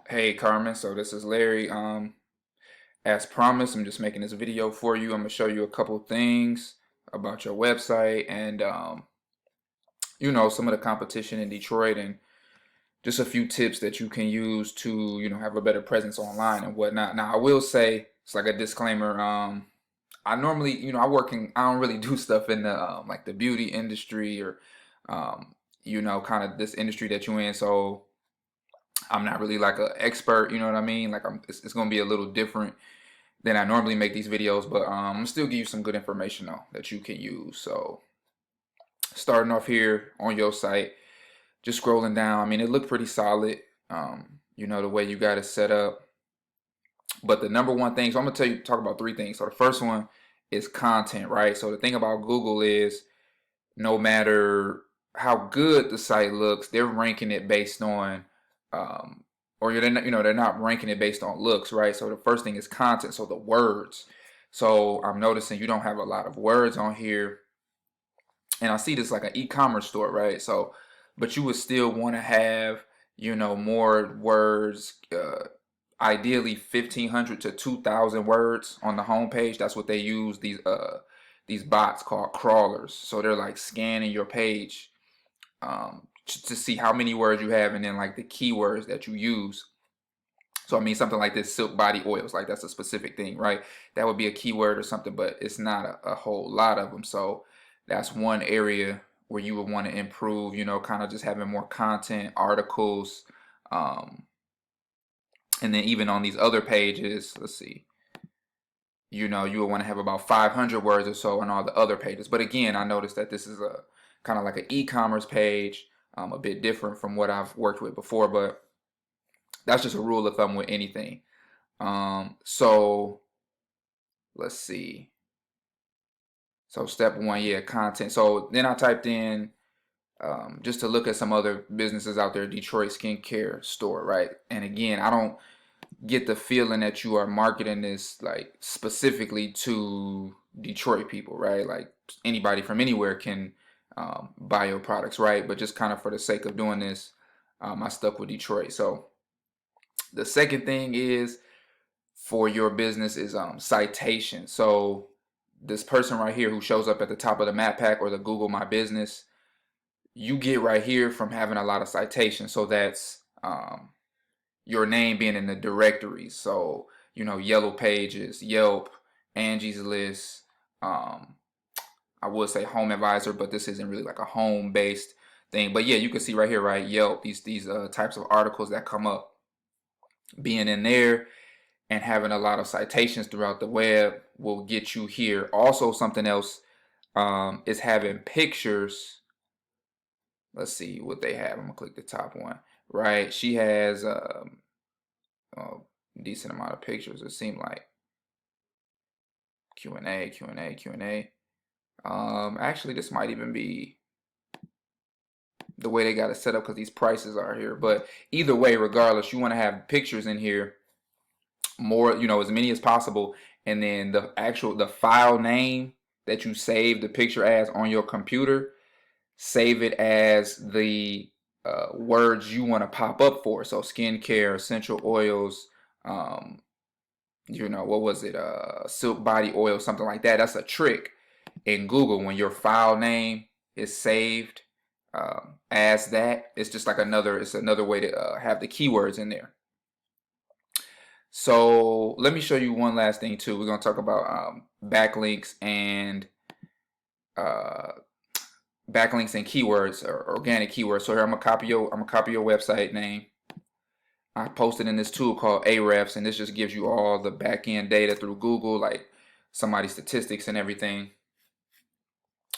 Hey Carmen, so this is Larry. As promised, I'm just making this video for you. I'm gonna show you a couple things about your website and some of the competition in Detroit and just a few tips that you can use to, have a better presence online and whatnot. Now, I will say, it's like a disclaimer. I normally, I don't really do stuff in the like the beauty industry or kind of this industry that you're in. So I'm not really like an expert, you know what I mean? Like it's gonna be a little different than I normally make these videos, but I'm gonna still give you some good information though that you can use. So starting off here on your site, just scrolling down. I mean, it looked pretty solid. The way you got it set up. But the number one thing, so I'm gonna talk about three things. So the first one is content, right? So the thing about Google is no matter how good the site looks, they're ranking it based on um, or they're not ranking it based on looks, right? So the first thing is content, so the words. So I'm noticing you don't have a lot of words on here, and I see this like an e-commerce store, right? So, but you would still want to have more words. Ideally 1,500 to 2,000 words on the homepage. That's what they use these bots called crawlers. So they're like scanning your page to see how many words you have and then like the keywords that you use. So I mean something like this silk body oils, like that's a specific thing, right? That would be a keyword or something, but it's not a whole lot of them. So that's one area where you would want to improve, kind of just having more content, articles, um, and then even on these other pages, let's see, you would want to have about 500 words or so on all the other pages. But again, I noticed that this is a kind of like an e-commerce page, a bit different from what I've worked with before, but that's just a rule of thumb with anything. So let's see. So step one, yeah, content. So then I typed in just to look at some other businesses out there, Detroit skincare store, right? And again, I don't get the feeling that you are marketing this like specifically to Detroit people, right? Like anybody from anywhere can buy your products, right? But just kind of for the sake of doing this, I stuck with Detroit. So the second thing is for your business is citation. So this person right here who shows up at the top of the map pack or the Google My Business, you get right here from having a lot of citations. So that's your name being in the directories. So, Yellow Pages, Yelp, Angie's List, um, I would say Home Advisor, but this isn't really like a home based thing. But yeah, you can see right here, right? Yelp, these types of articles that come up being in there and having a lot of citations throughout the web will get you here. Also, something else is having pictures. Let's see what they have. I'm gonna click the top one. Right, she has a decent amount of pictures. It seemed like Q&A, Q&A, Q&A. Actually, this might even be the way they got it set up because these prices are here. But either way, regardless, you want to have pictures in here more, as many as possible, and then the file name that you save the picture as on your computer, save it as the words you want to pop up for. So skincare, essential oils, what was it? Silk body oil, something like that. That's a trick in Google when your file name is saved as that. It's just like it's another way to have the keywords in there. So let me show you one last thing too. We're gonna talk about backlinks and uh, keywords or organic keywords. So here I'm gonna copy your website name. I posted in this tool called Ahrefs, and this just gives you all the back end data through Google, like somebody's statistics and everything.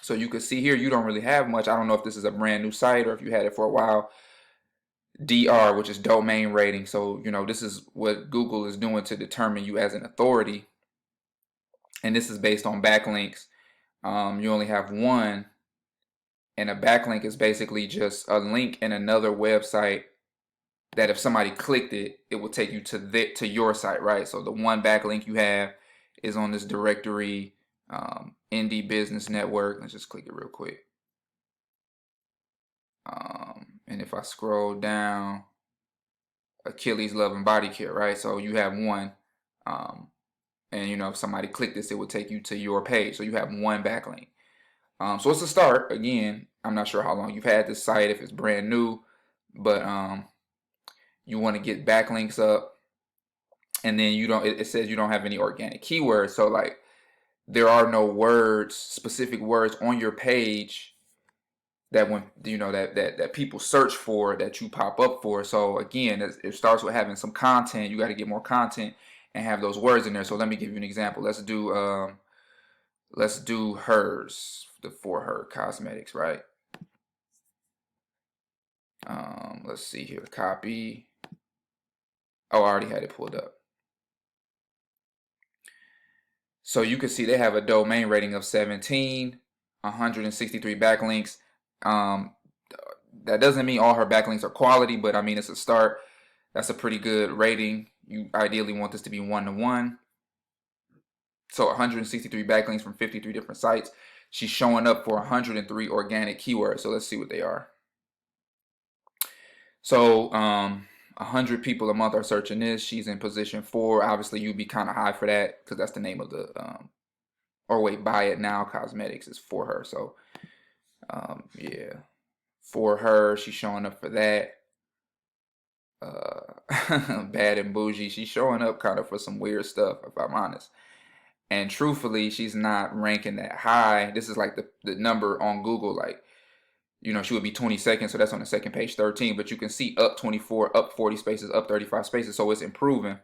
So you can see here, you don't really have much. I don't know if this is a brand new site or if you had it for a while. DR, which is domain rating. So, this is what Google is doing to determine you as an authority. And this is based on backlinks. You only have one, and a backlink is basically just a link in another website that if somebody clicked it, it will take you to your site, right? So the one backlink you have is on this directory, Indie Business Network. Let's just click it real quick. And if I scroll down, Achilles Love and Body Care, right? So you have one, and if somebody clicked this, it would take you to your page. So you have one backlink. So it's a start. Again, I'm not sure how long you've had this site, if it's brand new, but you want to get backlinks up, and then it says you don't have any organic keywords. So like, there are no words, specific words on your page that when that people search for, that you pop up for. So again, it starts with having some content. You got to get more content and have those words in there. So let me give you an example. Let's do hers, the For Her Cosmetics, right? Let's see here, copy. Oh, I already had it pulled up. So you can see they have a domain rating of 17, 163 backlinks. That doesn't mean all her backlinks are quality, but I mean, it's a start. That's a pretty good rating. You ideally want this to be 1-to-1. So 163 backlinks from 53 different sites. She's showing up for 103 organic keywords. So let's see what they are. So 100 people a month are searching this. She's in position 4. Obviously, you'd be kind of high for that because that's the name of the or wait, Buy It Now Cosmetics is For Her. So yeah, For Her, she's showing up for that. Bad and Bougie, she's showing up kind of for some weird stuff, if I'm honest. And truthfully, she's not ranking that high. This is like the number on Google, like, she would be 22nd, so that's on the second page, 13. But you can see up 24, up 40 spaces, up 35 spaces, so it's improving.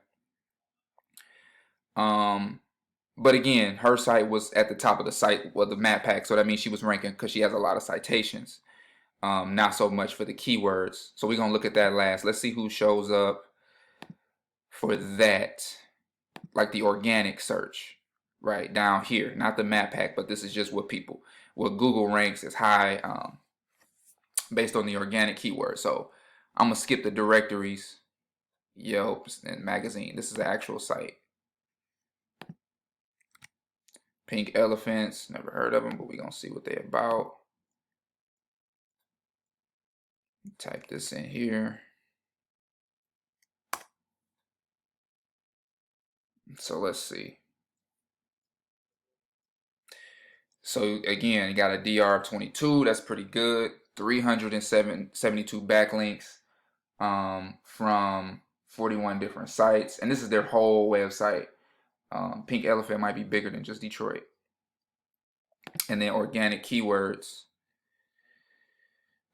But again, her site was at the top of the site, well, the map pack, so that means she was ranking because she has a lot of citations. Not so much for the keywords. So we're gonna look at that last. Let's see who shows up for that, like the organic search, right down here. Not the map pack, but this is just what Google ranks as high based on the organic keyword. So I'm gonna skip the directories, Yelp, and magazine. This is the actual site. Pink Elephants, never heard of them, but we're gonna see what they're about. Type this in here. So let's see. So again, you got a DR of 22. That's pretty good. 372 backlinks from 41 different sites. And this is their whole website. Pink Elephant might be bigger than just Detroit. And then organic keywords.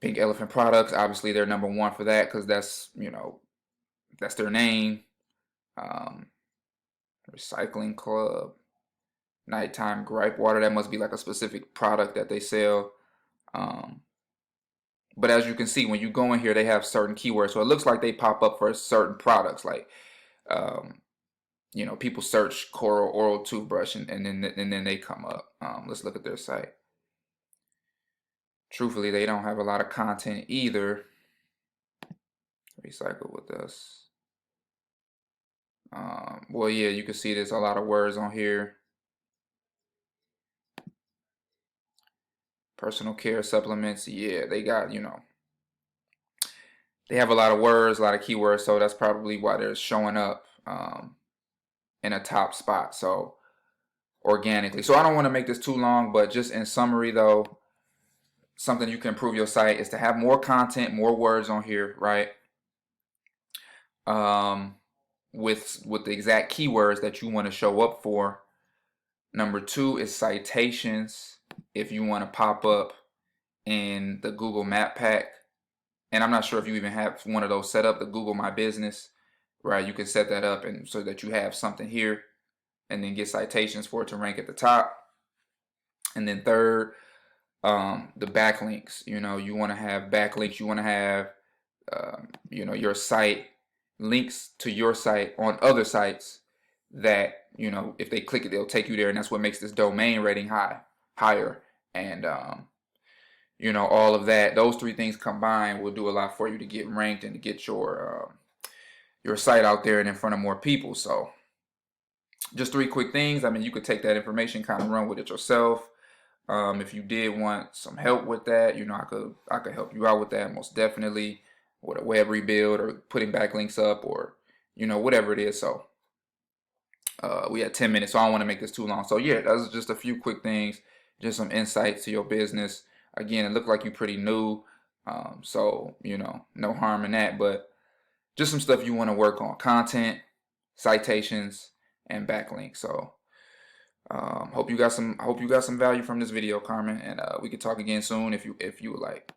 Pink Elephant products, obviously they're number 1 for that because that's their name. Recycling Club. Nighttime gripe water, that must be like a specific product that they sell. But as you can see, when you go in here, they have certain keywords, so it looks like they pop up for certain products, like people search Coral oral toothbrush, and then they come up. Let's look at their site. Truthfully, they don't have a lot of content either. Recycle with us. Well, yeah, you can see there's a lot of words on here. Personal care supplements, yeah, they got, they have a lot of words, a lot of keywords, so that's probably why they're showing up in a top spot, so organically. So I don't want to make this too long, but just in summary though, something you can improve your site is to have more content, more words on here, right? With the exact keywords that you want to show up for. Number 2 is citations. If you want to pop up in the Google Map Pack, and I'm not sure if you even have one of those set up, the Google My Business, right? You can set that up and so that you have something here and then get citations for it to rank at the top. And then third, the backlinks. You want to have backlinks. You want to have, your site, links to your site on other sites that, if they click it, they'll take you there. And that's what makes this domain rating higher. And, all of that, those 3 things combined will do a lot for you to get ranked and to get your site out there and in front of more people. So just 3 quick things. I mean, you could take that information, kind of run with it yourself. If you did want some help with that, I could help you out with that most definitely. with a web rebuild or putting backlinks up or, whatever it is. So we had 10 minutes, so I don't want to make this too long. So yeah, that's just a few quick things, just some insights to your business. Again, it looked like you're pretty new, so no harm in that, but just some stuff you want to work on: content, citations, and backlinks. So hope you got some value from this video, Carmen, and we could talk again soon if you would like.